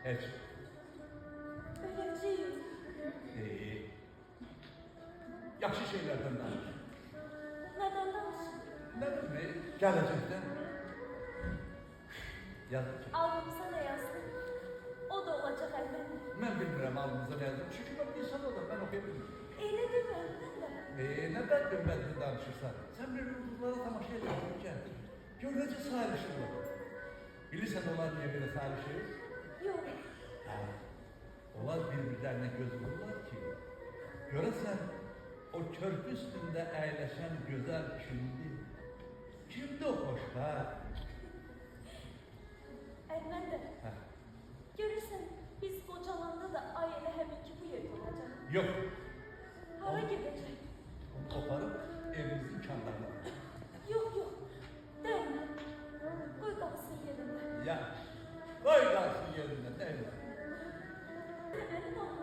Heç. Öleceğim. Yaxşı şeylerden danış. Neden danışın? Ne bileyim, gelecekten. Yazık. Alnımıza ne yazdın? O da olacak elbette. Ben bilmirəm alnınıza ne yazdım. Çünkü ben bir insan oldum, ben okuyabilirim. Öyle değil mi? Ben de. Neden bilmedin danışırsan? Sen bir yıldızlara tamaşa ederken, görece sarışın olur. Bilirsen onlar niye böyle sarışır? Yok. Ha, onlar birbirlerine göz vururlar ki, göresen o körpü üstünde eğleşen güzel kimdi o hoşlar? Elbette. Ha, Görürsen biz kocalanda da aile hem iki bu yerde olacak. yok, Hara gidecek? onu koparıp evimizin çanlarına. Yok yok. Değme. Koy kalsın yerine. Ya, koy kalsın yerine değil mi? Benim oğlum.